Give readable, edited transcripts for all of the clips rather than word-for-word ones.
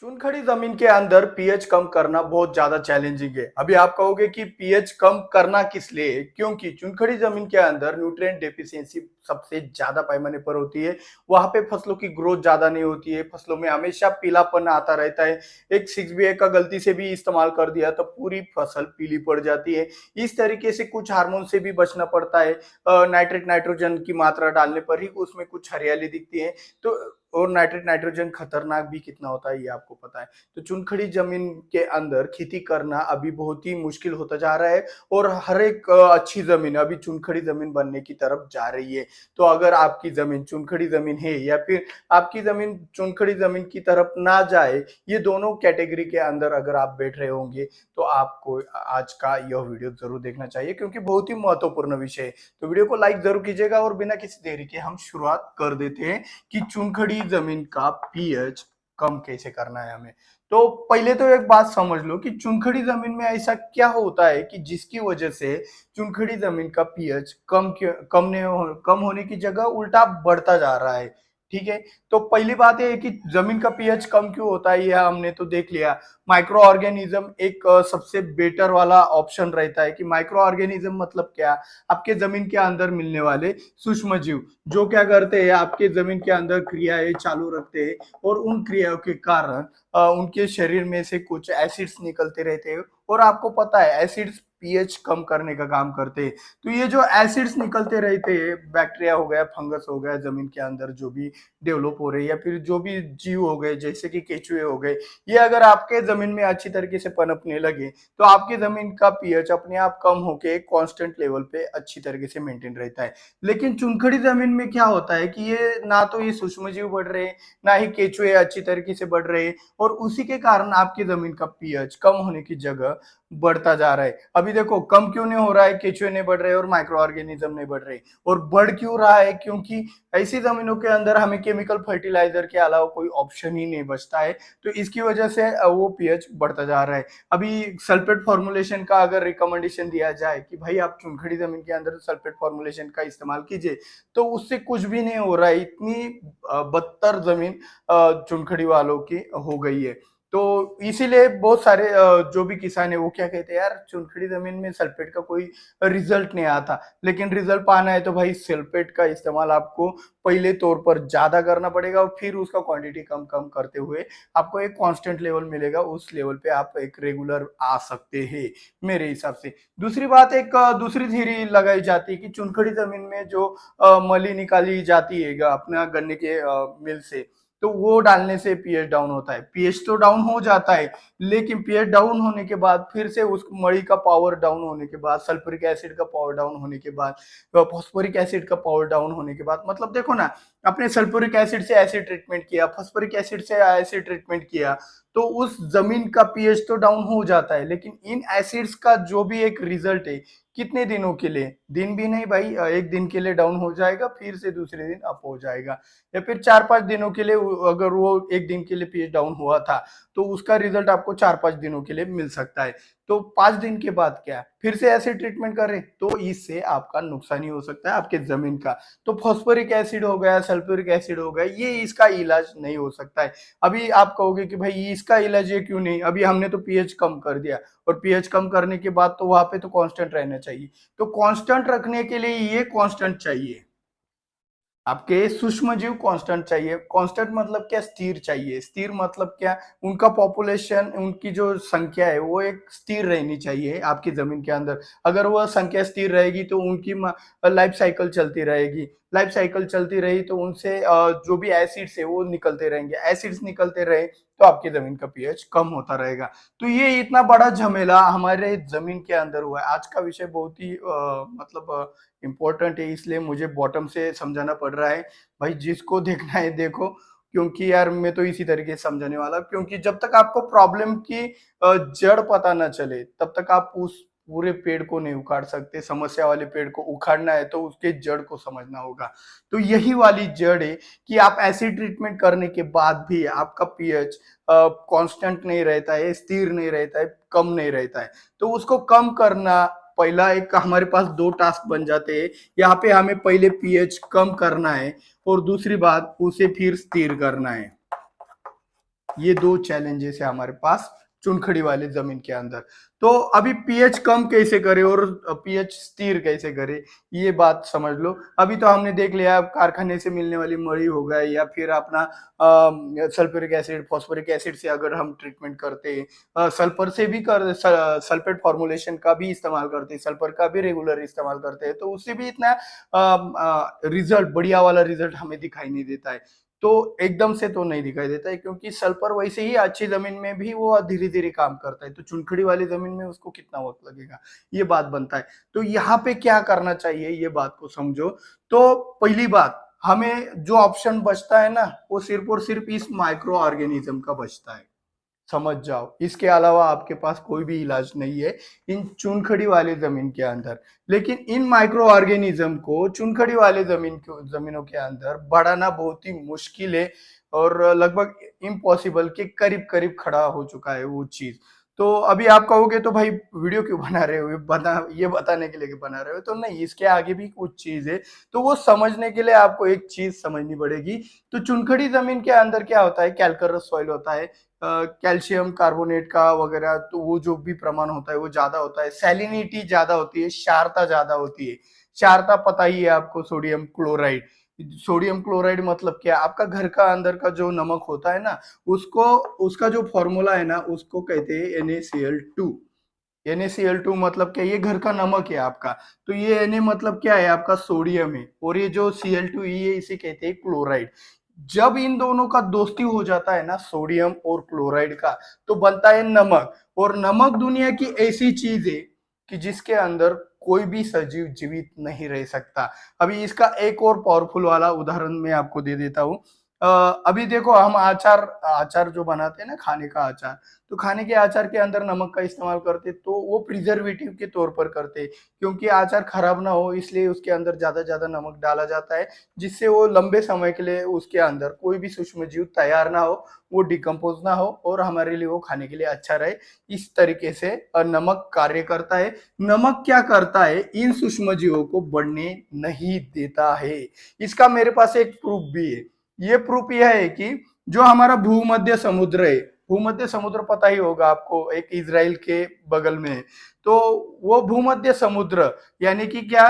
चुनखड़ी जमीन के अंदर पीएच कम करना बहुत ज्यादा चैलेंजिंग है। अभी आप कहोगे कि पीएच कम करना किस लिए? क्योंकि चुनखड़ी जमीन के अंदर न्यूट्रिएंट डेफिशिएंसी सबसे ज्यादा पैमाने पर होती है। वहां पे फसलों की ग्रोथ ज्यादा नहीं होती है, फसलों में हमेशा पीलापन आता रहता है। एक 6BA का गलती से भी इस्तेमाल कर दिया तो पूरी फसल पीली पड़ जाती है। इस तरीके से कुछ हार्मोन से भी बचना पड़ता है। नाइट्रेट नाइट्रोजन की मात्रा डालने पर ही उसमें कुछ हरियाली दिखती है। तो और नाइट्रेट नाइट्रोजन खतरनाक भी कितना होता है ये आपको पता है। तो चुनखड़ी जमीन के अंदर खेती करना अभी बहुत ही मुश्किल होता जा रहा है। और हर एक अच्छी जमीन अभी चुनखड़ी जमीन बनने की तरफ जा रही है। तो अगर आपकी जमीन चुनखड़ी जमीन है या फिर आपकी जमीन चुनखड़ी जमीन की तरफ ना जाए, ये दोनों कैटेगरी के अंदर अगर आप बैठ रहे होंगे तो आपको आज का यह वीडियो जरूर देखना चाहिए, क्योंकि बहुत ही महत्वपूर्ण विषय है। तो वीडियो को लाइक जरूर कीजिएगा और बिना किसी देरी के हम शुरुआत कर देते हैं कि चुनखड़ी जमीन का पीएच कम कैसे करना है हमें। तो पहले तो एक बात समझ लो कि चुनखड़ी जमीन में ऐसा क्या होता है कि जिसकी वजह से चुनखड़ी जमीन का पीएच कम होने की जगह उल्टा बढ़ता जा रहा है। ठीक है। तो पहली बात यह है कि जमीन का पीएच कम क्यों होता है, यह हमने तो देख लिया। माइक्रो ऑर्गेनिज्म एक सबसे बेटर वाला ऑप्शन रहता है कि माइक्रो ऑर्गेनिज्म मतलब क्या? आपके जमीन के अंदर मिलने वाले सूक्ष्म जीव जो क्या करते हैं, आपके जमीन के अंदर क्रियाएं चालू रखते हैं और उन क्रियाओं के कारण उनके शरीर में से कुछ एसिड्स निकलते रहते हैं। और आपको पता है एसिड्स पीएच कम करने का काम करते हैं। तो ये जो एसिड्स निकलते रहते हैं, बैक्टीरिया हो गया, फंगस हो गया, जमीन के अंदर जो भी डेवलप हो रहे हैं या फिर जो भी जीव हो गए जैसे कि केचुए हो गए, ये अगर आपके जमीन में अच्छी तरीके से पनपने लगे तो आपकी जमीन का पीएच अपने आप कम होके एक कांस्टेंट लेवल पे अच्छी तरीके से मेंटेन रहता है। लेकिन चुनखड़ी जमीन में क्या होता है कि ये ना तो ये सूक्ष्म जीव बढ़ रहे हैं, ना ही केचुए अच्छी तरीके से बढ़ रहे हैं, और उसी के कारण आपकी जमीन का पीएच कम होने की जगह बढ़ता जा रहा है। अभी देखो कम क्यों नहीं हो रहा है, केचुए नहीं बढ़ रहे और माइक्रो ऑर्गेनिज्म नहीं बढ़ रहे, और बढ़ क्यों रहा है? क्योंकि ऐसी जमीनों के अंदर हमें केमिकल फर्टिलाइजर के अलावा कोई ऑप्शन ही नहीं बचता है। तो इसकी वजह से वो पीएच बढ़ता जा रहा है। अभी सल्फेट फॉर्मुलेशन का अगर रिकमेंडेशन दिया जाए कि भाई आप चुनखड़ी जमीन के अंदर सल्फेट फॉर्मुलेशन का इस्तेमाल कीजिए, तो उससे कुछ भी नहीं हो रहा है। इतनी बदतर जमीन चुनखड़ी वालों की हो गई है। तो इसीलिए बहुत सारे जो भी किसान है वो क्या कहते हैं, यार चुनखड़ी जमीन में सल्फेट का कोई रिजल्ट नहीं आता। लेकिन रिजल्ट पाना है तो भाई सल्फेट का इस्तेमाल आपको पहले तौर पर ज्यादा करना पड़ेगा और फिर उसका क्वांटिटी कम कम करते हुए आपको एक कांस्टेंट लेवल मिलेगा। उस लेवल पे आप एक रेगुलर आ सकते हैं मेरे हिसाब से। दूसरी बात, एक दूसरी थ्योरी लगाई जाती है कि चुनखड़ी जमीन में जो मली निकाली जाती है अपना गन्ने के मिल से, तो वो डालने से पीएच डाउन होता है। पीएच तो डाउन हो जाता है, लेकिन पीएच डाउन होने के बाद फिर से उस मड़ी का पावर डाउन होने के बाद, सल्फ्यूरिक एसिड का पावर डाउन होने के बाद, फॉस्फोरिक एसिड का पावर डाउन होने के बाद, मतलब देखो ना, आपने सल्फ्यूरिक एसिड से एसिड ट्रीटमेंट किया, फॉस्फोरिक एसिड से एसिड ट्रीटमेंट किया, तो उस जमीन का पीएच तो डाउन हो जाता है। लेकिन इन एसिड्स का जो भी एक रिजल्ट है, कितने दिनों के लिए? दिन भी नहीं भाई, एक दिन के लिए डाउन हो जाएगा, फिर से दूसरे दिन अप हो जाएगा। या फिर 4-5 दिनों के लिए, अगर वो एक दिन के लिए पीएच डाउन हुआ था तो उसका रिजल्ट आपको 4-5 दिनों के लिए मिल सकता है। तो 5 दिन के बाद क्या फिर से ऐसे ट्रीटमेंट करें तो इससे आपका नुकसान ही हो सकता है आपके जमीन का। तो फॉस्फोरिक एसिड हो गया, सल्फ्यूरिक एसिड हो गया, ये इसका इलाज नहीं हो सकता है। अभी आप कहोगे कि भाई इसका इलाज ये क्यों नहीं, अभी हमने तो पीएच कम कर दिया, और पीएच कम करने के बाद तो वहां पे तो कांस्टेंट रहना चाहिए। तो कांस्टेंट रखने के लिए ये कांस्टेंट चाहिए, आपके सूक्ष्म जीव कांस्टेंट चाहिए। कांस्टेंट मतलब क्या? स्थिर चाहिए। स्थिर मतलब क्या? उनका पॉपुलेशन, उनकी जो संख्या है वो एक स्थिर रहनी चाहिए आपकी जमीन के अंदर। अगर वह संख्या स्थिर रहेगी तो उनकी लाइफ साइकिल चलती रहेगी। लाइफ साइकिल चलती रही तो उनसे जो भी एसिड्स है वो निकलते रहेंगे। एसिड्स निकलते रहे तो आपकी जमीन का पीएच कम होता रहेगा। तो ये इतना बड़ा झमेला हमारे जमीन के अंदर हुआ है। आज का विषय बहुत ही मतलब इम्पोर्टेंट है, इसलिए मुझे बॉटम से समझाना पड़ रहा है। भाई जिसको देखना है देखो, क्योंकि यार मैं तो इसी तरीके से समझाने वाला, क्योंकि जब तक आपको प्रॉब्लम की जड़ पता ना चले तब तक आप उस पूरे पेड़ को नहीं उखाड़ सकते। समस्या वाले पेड़ को उखाड़ना है तो उसके जड़ को समझना होगा। तो यही वाली जड़ है कि आप एसिड ट्रीटमेंट करने के बाद भी आपका पीएच कांस्टेंट नहीं रहता है, स्थिर नहीं रहता है, कम नहीं रहता है। तो उसको कम करना, पहला एक हमारे पास दो टास्क बन जाते हैं। यहाँ पे हमें पहले पीएच कम करना है और दूसरी बात उसे फिर स्थिर करना है। ये दो चैलेंजेस है हमारे पास चुनखड़ी वाले जमीन के अंदर। तो अभी पीएच कम कैसे करे और पीएच स्थिर कैसे करे, ये बात समझ लो। अभी तो हमने देख लिया कारखाने से मिलने वाली मड़ी हो गए या फिर अपना सल्फ्यूरिक एसिड, फास्फोरिक एसिड से अगर हम ट्रीटमेंट करते हैं, सल्फर से भी कर सल्फेट फॉर्मुलेशन का भी इस्तेमाल करते हैं, सल्फर का भी रेगुलर इस्तेमाल करते हैं, तो उससे भी इतना रिजल्ट, बढ़िया वाला रिजल्ट हमें दिखाई नहीं देता है। तो एकदम से तो नहीं दिखाई देता है, क्योंकि सल्फर वैसे ही अच्छी जमीन में भी वो धीरे धीरे काम करता है, तो चुनखड़ी वाली जमीन में उसको कितना वक्त लगेगा, ये बात बनता है। तो यहाँ पे क्या करना चाहिए, ये बात को समझो। तो पहली बात, हमें जो ऑप्शन बचता है ना, वो सिर्फ और सिर्फ इस माइक्रो ऑर्गेनिज्म का बचता है, समझ जाओ। इसके अलावा आपके पास कोई भी इलाज नहीं है इन चुनखड़ी वाले जमीन के अंदर। लेकिन इन माइक्रो ऑर्गेनिज्म को चुनखड़ी वाले जमीनों के अंदर बढ़ाना बहुत ही मुश्किल है, और लगभग इम्पॉसिबल के करीब करीब खड़ा हो चुका है वो चीज। तो अभी आप कहोगे तो भाई वीडियो क्यों बना रहे हो, ये बताने के लिए कि बना रहे हो, तो नहीं, इसके आगे भी कुछ चीज है। तो वो समझने के लिए आपको एक चीज समझनी पड़ेगी। तो चुनखड़ी जमीन के अंदर क्या होता है, कैल्करस सॉइल होता है, कैल्शियम कार्बोनेट का वगैरह, तो वो जो भी प्रमाण होता है वो ज्यादा होता है, सैलिनिटी ज्यादा होती है, क्षारता ज्यादा होती है। क्षारता पता ही है आपको, सोडियम क्लोराइड। सोडियम क्लोराइड मतलब क्या, आपका घर का अंदर का जो नमक होता है ना, उसको, उसका जो फॉर्मूला है ना, उसको कहते हैं NaCl2। NaCl2 मतलब क्या, ये घर का नमक है आपका। तो ये Na मतलब क्या है, आपका सोडियम है, और ये जो Cl2E है इसे कहते हैं क्लोराइड। जब इन दोनों का दोस्ती हो जाता है ना, सोडियम और क्लोराइड का, तो बनता है नमक। और नमक दुनिया की ऐसी चीज है कि जिसके अंदर कोई भी सजीव जीवित नहीं रह सकता। अभी इसका एक और पावरफुल वाला उदाहरण मैं आपको दे देता हूँ। अभी देखो, हम आचार आचार जो बनाते हैं ना, खाने का आचार, तो खाने के आचार के अंदर नमक का इस्तेमाल करते, तो वो प्रिजर्वेटिव के तौर पर करते, क्योंकि आचार खराब ना हो इसलिए उसके अंदर ज्यादा ज्यादा नमक डाला जाता है, जिससे वो लंबे समय के लिए उसके अंदर कोई भी सूक्ष्म जीव तैयार ना हो, वो डिकम्पोज ना हो, और हमारे लिए वो खाने के लिए अच्छा रहे। इस तरीके से नमक कार्य करता है। नमक क्या करता है, इन सूक्ष्म जीवों को बढ़ने नहीं देता है। इसका मेरे पास एक प्रूफ भी है। ये प्रूफ यह है कि जो हमारा भूमध्य समुद्र है, भूमध्य समुद्र पता ही होगा आपको, एक इजराइल के बगल में है। तो वो भूमध्य समुद्र यानी कि क्या,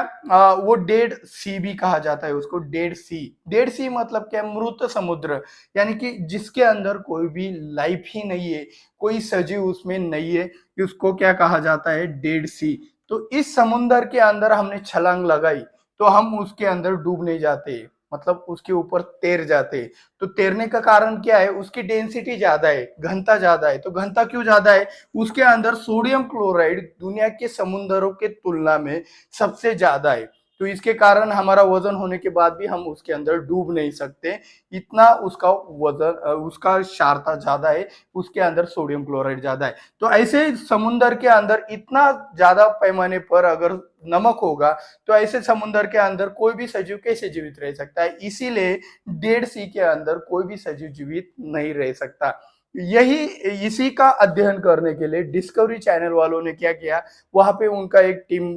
वो डेड सी भी कहा जाता है उसको, डेड सी। डेड सी मतलब क्या, मृत समुद्र, यानी कि जिसके अंदर कोई भी लाइफ ही नहीं है, कोई सजीव उसमें नहीं है, उसको क्या कहा जाता है, डेड सी। तो इस समुद्र के अंदर हमने छलांग लगाई, तो हम उसके अंदर डूब नहीं जाते, मतलब उसके ऊपर तैर जाते। तो तैरने का कारण क्या है, उसकी डेंसिटी ज्यादा है, घनता ज्यादा है। तो घनता क्यों ज्यादा है, उसके अंदर सोडियम क्लोराइड दुनिया के समुद्रों के तुलना में सबसे ज्यादा है। तो इसके कारण हमारा वजन होने के बाद भी हम उसके अंदर डूब नहीं सकते, इतना उसका वजन, उसका क्षारता ज्यादा है, उसके अंदर सोडियम क्लोराइड ज्यादा है। तो ऐसे समुद्र के अंदर इतना ज्यादा पैमाने पर अगर नमक होगा, तो ऐसे समुद्र के अंदर कोई भी सजीव कैसे जीवित रह सकता है। इसीलिए डेड सी के अंदर कोई भी सजीव जीवित नहीं रह सकता। यही, इसी का अध्ययन करने के लिए डिस्कवरी चैनल वालों ने क्या किया, वहां पे उनका एक टीम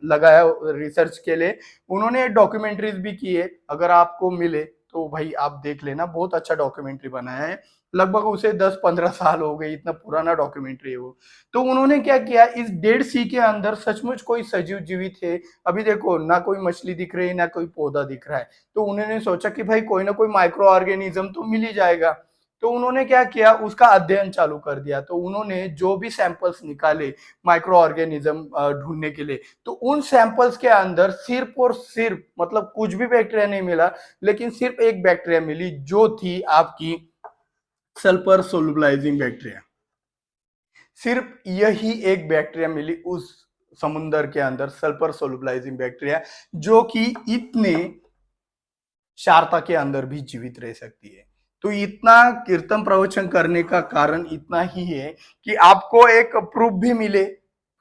लगाया रिसर्च के लिए। उन्होंने डॉक्यूमेंट्रीज भी की है, अगर आपको मिले तो भाई आप देख लेना, बहुत अच्छा डॉक्यूमेंट्री बनाया है। लगभग उसे 10-15 साल हो गए, इतना पुराना डॉक्यूमेंट्री है वो। तो उन्होंने क्या किया, इस डेड सी के अंदर सचमुच कोई सजीव जीवित है। अभी देखो, ना कोई मछली दिख रही है, ना कोई पौधा दिख रहा है। तो उन्होंने सोचा कि भाई कोई ना कोई माइक्रो ऑर्गेनिज्म तो मिल ही जाएगा। तो उन्होंने क्या किया, उसका अध्ययन चालू कर दिया। तो उन्होंने जो भी सैंपल्स निकाले माइक्रो ऑर्गेनिज्म ढूंढने के लिए, तो उन सैंपल्स के अंदर सिर्फ और सिर्फ, मतलब कुछ भी बैक्टीरिया नहीं मिला, लेकिन सिर्फ एक बैक्टीरिया मिली, जो थी आपकी सल्फर सोलुबलाइजिंग बैक्टीरिया। सिर्फ यही एक बैक्टीरिया मिली उस समुद्र के अंदर, सल्फर सोलुबलाइजिंग बैक्टीरिया, जो कि इतने क्षारता के अंदर भी जीवित रह सकती है। तो इतना कीर्तन प्रवचन करने का कारण इतना ही है कि आपको एक प्रूफ भी मिले,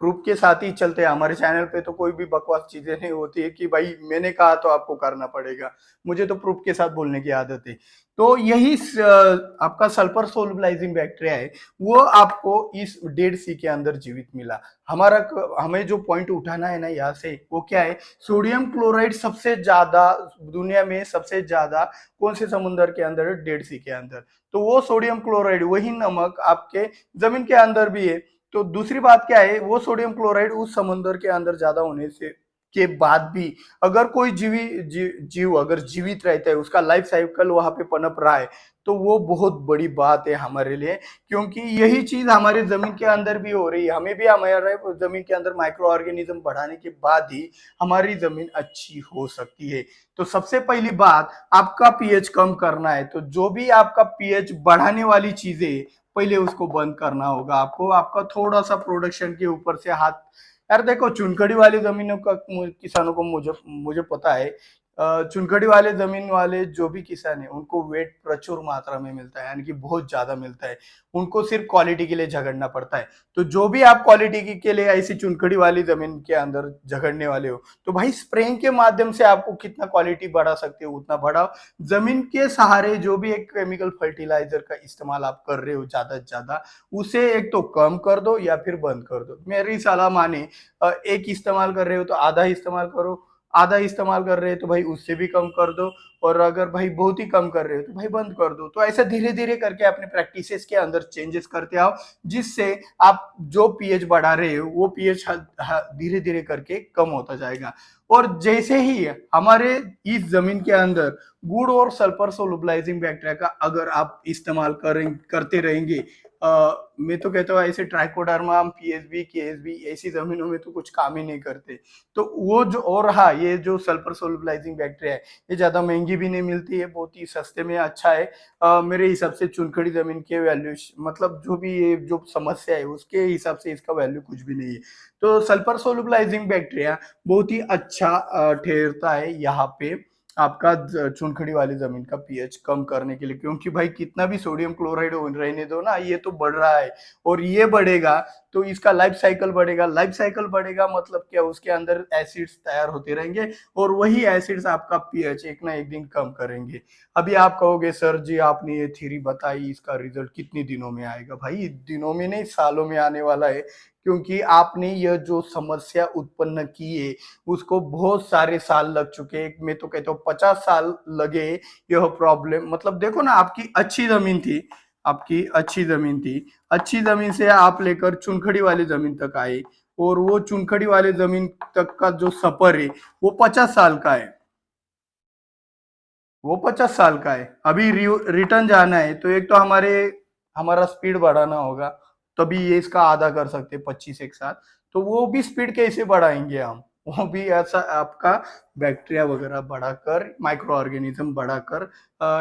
प्रूफ के साथ ही चलते हैं। हमारे चैनल पे तो कोई भी बकवास चीजें नहीं होती है कि भाई मैंने कहा तो आपको करना पड़ेगा। मुझे तो प्रूफ के साथ बोलने की आदत है। तो यही आपका सल्फर सोलुबलाइजिंग बैक्टीरिया है, वो आपको इस डेड सी के अंदर जीवित मिला। हमें जो पॉइंट उठाना है ना यहाँ से, वो क्या है, सोडियम क्लोराइड सबसे ज्यादा दुनिया में सबसे ज्यादा कौन से समुद्र के अंदर है, डेड सी के अंदर। तो वो सोडियम क्लोराइड, वही नमक आपके जमीन के अंदर भी है। तो दूसरी बात क्या है, वो सोडियम क्लोराइड उस समुद्र के अंदर ज्यादा होने से के बाद भी अगर कोई जीव अगर जीवित रहता है, उसका लाइफ साइकिल वहां पे पनप रहा है, तो वो बहुत बड़ी बात है हमारे लिए। क्योंकि यही चीज हमारे जमीन के अंदर भी हो रही है। हमें भी हमारे जमीन के अंदर माइक्रो ऑर्गेनिज्म बढ़ाने के बाद ही हमारी जमीन अच्छी हो सकती है। तो सबसे पहली बात, आपका पीएच कम करना है तो जो भी आपका पीएच बढ़ाने वाली चीजें, पहले उसको बंद करना होगा आपको। आपका थोड़ा सा प्रोडक्शन के ऊपर से हाथ, यार देखो चुनखड़ी वाली जमीनों का किसानों को मुझे मुझे पता है, चुनखड़ी वाले जमीन वाले जो भी किसान है उनको वेट प्रचुर मात्रा में मिलता है, यानी कि बहुत ज्यादा मिलता है। उनको सिर्फ क्वालिटी के लिए झगड़ना पड़ता है। तो जो भी आप क्वालिटी के लिए ऐसी चुनखड़ी वाली जमीन के अंदर झगड़ने वाले हो, तो भाई स्प्रेइंग के माध्यम से आपको कितना क्वालिटी बढ़ा सकते हो उतना बढ़ाओ। जमीन के सहारे जो भी एक केमिकल फर्टिलाइजर का इस्तेमाल आप कर रहे हो ज्यादा से ज्यादा, उसे एक तो कम कर दो या फिर बंद कर दो। मेरी सलाह माने, एक इस्तेमाल कर रहे हो तो आधा इस्तेमाल करो, आधा इस्तेमाल कर रहे हो तो भाई उससे भी कम कर दो, और अगर भाई बहुत ही कम कर रहे हो तो भाई बंद कर दो। तो ऐसे धीरे धीरे करके अपने प्रैक्टिसेस के अंदर चेंजेस करते आओ, जिससे आप जो पीएच बढ़ा रहे हो वो पीएच धीरे धीरे करके कम होता जाएगा। और जैसे ही हमारे इस जमीन के अंदर गुड़ और सल्फर सोलुबलाइजिंग बैक्टीरिया का अगर आप इस्तेमाल करते रहेंगे, मैं तो कहता हूँ ऐसे ट्राइकोडर्मा, पीएसबी, केएसबी ऐसी जमीनों में तो कुछ काम ही नहीं करते। तो वो जो, और हाँ, ये जो सल्फर सोलुबलाइजिंग बैक्टीरिया है, ये ज्यादा महंगी भी नहीं मिलती है, बहुत ही सस्ते में अच्छा है। मेरे हिसाब से चुनखड़ी जमीन के वैल्यू, मतलब जो भी ये जो समस्या है उसके हिसाब से इसका वैल्यू कुछ भी नहीं है। तो सल्फर सोलुबलाइजिंग बैक्टीरिया बहुत ही अच्छा ठहरता है यहाँ पे आपका चुनखड़ी वाली जमीन का पीएच कम करने के लिए। क्योंकि भाई कितना भी सोडियम क्लोराइड रहने दो ना, ये तो बढ़ रहा है, और ये बढ़ेगा तो इसका लाइफ साइकिल बढ़ेगा। लाइफ साइकिल बढ़ेगा मतलब क्या, उसके अंदर एसिड्स तैयार होते रहेंगे, और वही एसिड्स आपका पीएच एक ना एक दिन कम करेंगे। अभी आप कहोगे सर जी आपने ये थ्योरी बताई, इसका रिजल्ट कितने दिनों में आएगा? भाई दिनों में नहीं, सालों में आने वाला है। क्योंकि आपने यह जो समस्या उत्पन्न की है उसको बहुत सारे साल लग चुके हैं। मैं तो कहता हूँ 50 साल लगे यह प्रॉब्लम। मतलब देखो ना, आपकी अच्छी जमीन थी, आपकी अच्छी जमीन थी, अच्छी जमीन से आप लेकर चुनखड़ी वाली जमीन तक आए, और वो चुनखड़ी वाली जमीन तक का जो सफर है वो 50 साल का है। वो 50 साल का है। अभी रिटर्न जाना है तो एक तो हमारा स्पीड बढ़ाना होगा, तभी ये इसका आधा कर सकते 25 एक साथ। तो वो भी स्पीड कैसे बढ़ाएंगे हम? वो भी ऐसा आपका बैक्टीरिया वगैरह बढ़ाकर, माइक्रो ऑर्गेनिज्म बढ़ाकर,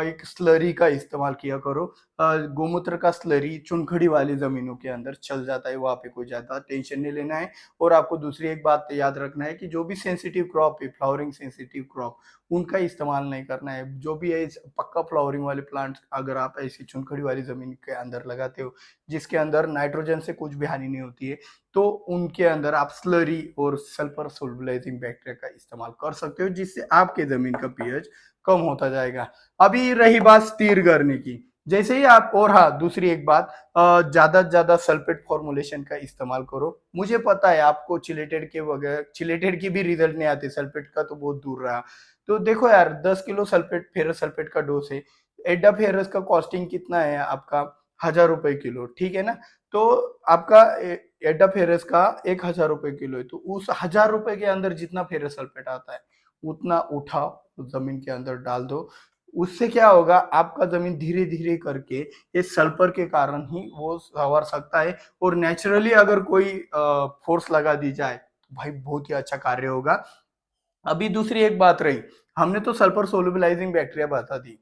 एक स्लरी का इस्तेमाल किया करो। गोमूत्र का स्लरी चुनखड़ी वाली जमीनों के अंदर चल जाता है, वहां पे कोई ज्यादा टेंशन नहीं लेना है। और आपको दूसरी एक बात याद रखना है कि जो भी सेंसिटिव क्रॉप है, फ्लावरिंग सेंसिटिव क्रॉप, उनका इस्तेमाल नहीं करना है। जो भी है पक्का फ्लावरिंग वाले प्लांट्स अगर आप ऐसी चुनखड़ी वाली जमीन के अंदर लगाते हो, जिसके अंदर नाइट्रोजन से कुछ भी हानि नहीं होती है, तो उनके अंदर आप स्लरी और सल्फर सोलुबलाइजिंग बैक्टीरिया का इस्तेमाल कर सकते हो, जिससे आपके जमीन का पीएच कम होता जाएगा। अभी रही बात स्थिर करने की, जैसे ही आप, और हाँ दूसरी एक बात, ज्यादा से ज्यादा सल्फेट फॉर्मुलेशन का इस्तेमाल करो। मुझे पता है आपको चिलेटेड के वगैरह, चिलेटेड की भी रिजल्ट नहीं आते, सल्फेट का तो बहुत दूर रहा। तो देखो यार, 10 किलो सल्फेट, फेरस सल्फेट का डोज है, एडा फेरस का कॉस्टिंग कितना है आपका, 1,000 रुपए किलो, ठीक है ना? तो आपका एडा फेरस का 1,000 रुपए किलो है, तो उस 1,000 रुपए के अंदर जितना फेरस सल्फेट आता है उतना उठाओ, जमीन के अंदर डाल दो। उससे क्या होगा, आपका जमीन धीरे धीरे करके इस सल्फर के कारण ही वो संवर सकता है। और नेचुरली अगर कोई फोर्स लगा दी जाए तो भाई बहुत ही अच्छा कार्य होगा। अभी दूसरी एक बात रही, हमने तो सल्फर सोलुबलाइजिंग बैक्टीरिया बता दी,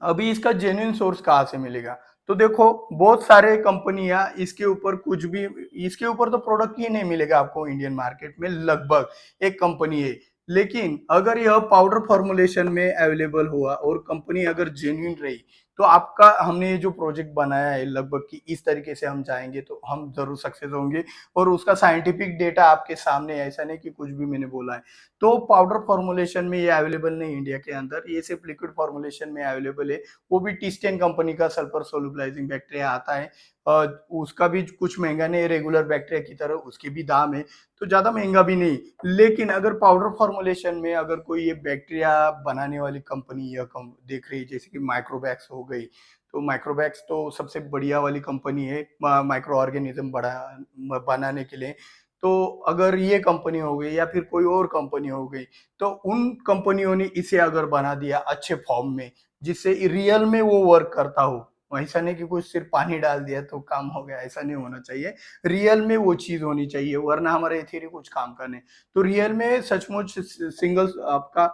अभी इसका जेन्युइन सोर्स कहाँ से मिलेगा? तो देखो बहुत सारे कंपनियां इसके ऊपर कुछ भी, इसके ऊपर तो प्रोडक्ट ही नहीं मिलेगा आपको इंडियन मार्केट में, लगभग एक कंपनी है। लेकिन अगर यह पाउडर फॉर्मुलेशन में अवेलेबल हुआ और कंपनी अगर जेन्युइन रही, तो आपका हमने ये जो प्रोजेक्ट बनाया है लगभग कि इस तरीके से हम जाएँगे तो हम ज़रूर सक्सेस होंगे और उसका साइंटिफिक डेटा आपके सामने है, ऐसा नहीं कि कुछ भी मैंने बोला है। तो पाउडर फॉर्मुलेशन में ये अवेलेबल नहीं है इंडिया के अंदर, ये सिर्फ़ लिक्विड फॉर्मुलेशन में अवेलेबल है। वो भी टी10 कंपनी का सल्फर सोलुबलाइजिंग बैक्टीरिया आता है। अ, उसका भी कुछ महँगा नहीं है रेगुलर बैक्टीरिया की तरह, उसके भी दाम है, तो ज़्यादा महँगा भी नहीं। लेकिन अगर पाउडर फॉर्मुलेशन में अगर कोई ये बैक्टीरिया बनाने वाली कंपनी या कम देख रही है जैसे कि माइक्रोवैक्स हो गई, तो माइक्रोवैक्स तो सबसे बढ़िया वाली कंपनी है माइक्रो ऑर्गेनिज्म बनाने के लिए। तो अगर ये कंपनी हो गई या फिर कोई और कंपनी हो गई, तो उन कंपनियों ने इसे अगर बना दिया अच्छे फॉर्म में, जिससे रियल में वो वर्क करता हो, ऐसा नहीं कि कुछ सिर्फ पानी डाल दिया तो काम हो गया, ऐसा नहीं होना चाहिए। रियल में वो चीज़ होनी चाहिए, वरना हमारा ये थ्योरी कुछ काम का नहीं। तो रियल में सचमुच सिंगल आपका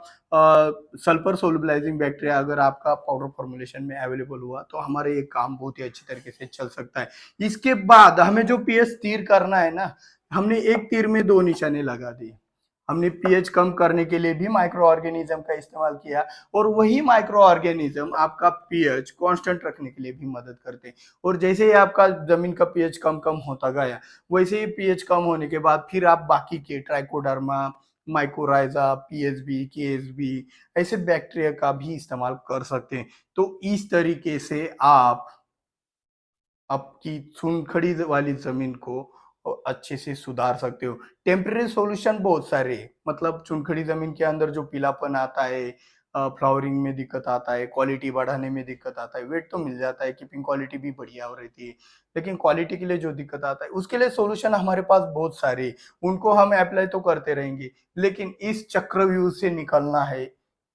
सल्फर सोलुबलाइजिंग बैक्टीरिया अगर आपका पाउडर फॉर्मुलेशन में अवेलेबल हुआ, तो हमारा ये काम बहुत ही अच्छी तरीके से चल सकता है। इसके बाद हमें जो पीएच तीर करना है ना, हमने एक तीर में 2 निशाने लगा दिए। हमने पीएच कम करने के लिए भी माइक्रो ऑर्गेनिज्म का इस्तेमाल किया और वही माइक्रो ऑर्गेनिज्म आपका पीएच कांस्टेंट रखने के लिए भी मदद करते हैं। और जैसे ही आपका जमीन का पीएच कम होता गया, वैसे ही पीएच कम होने के बाद फिर आप बाकी के ट्राइकोडर्मा, माइकोराइजा, पीएचबी, केएसबी ऐसे बैक्टीरिया का भी इस्तेमाल कर सकते हैं। तो इस तरीके से आप आपकी चुनखड़ी वाली ज़मीन को अच्छे से सुधार सकते हो। टेम्परेरी सॉल्यूशन बहुत सारे हैं, मतलब चुनखड़ी ज़मीन के अंदर जो पीलापन आता है फ्लावरिंग में दिक्कत आता है, क्वालिटी बढ़ाने में दिक्कत आता है, वेट तो मिल जाता है, कीपिंग क्वालिटी भी बढ़िया हो रहती है। लेकिन क्वालिटी के लिए जो दिक्कत आता है, उसके लिए सॉल्यूशन हमारे पास बहुत सारे हैं, उनको हम एप्लाई तो करते रहेंगे। लेकिन इस चक्रव्यूह से निकलना है,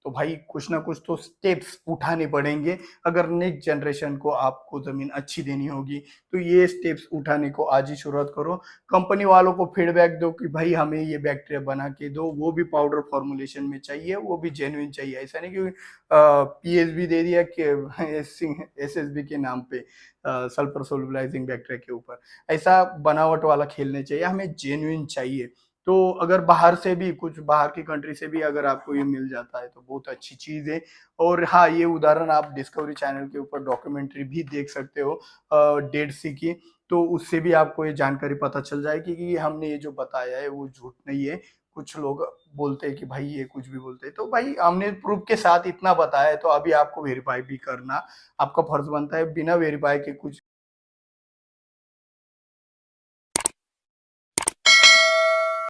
तो भाई कुछ ना कुछ तो स्टेप्स उठाने पड़ेंगे। अगर नेक्स्ट जनरेशन को आपको ज़मीन अच्छी देनी होगी, तो ये स्टेप्स उठाने को आज ही शुरुआत करो। कंपनी वालों को फीडबैक दो कि भाई हमें ये बैक्टीरिया बना के दो, वो भी पाउडर फॉर्मुलेशन में चाहिए, वो भी जेन्युइन चाहिए। ऐसा नहीं कि पीएचबी दे दिया कि एसएसबी के नाम पे सल्फर सोलुबलाइजिंग बैक्टीरिया के ऊपर। ऐसा बनावट वाला खेलने चाहिए, हमें जेन्युइन चाहिए। तो अगर बाहर से भी कुछ बाहर की कंट्री से भी अगर आपको ये मिल जाता है तो बहुत अच्छी चीज़ है। और हाँ, ये उदाहरण आप डिस्कवरी चैनल के ऊपर डॉक्यूमेंट्री भी देख सकते हो डेड सी की, तो उससे भी आपको ये जानकारी पता चल जाएगी कि हमने ये जो बताया है वो झूठ नहीं है। कुछ लोग बोलते हैं कि भाई ये कुछ भी बोलते हैं, तो भाई हमने प्रूफ के साथ इतना बताया है तो अभी आपको वेरीफाई भी करना आपका फर्ज़ बनता है। बिना वेरीफाई के कुछ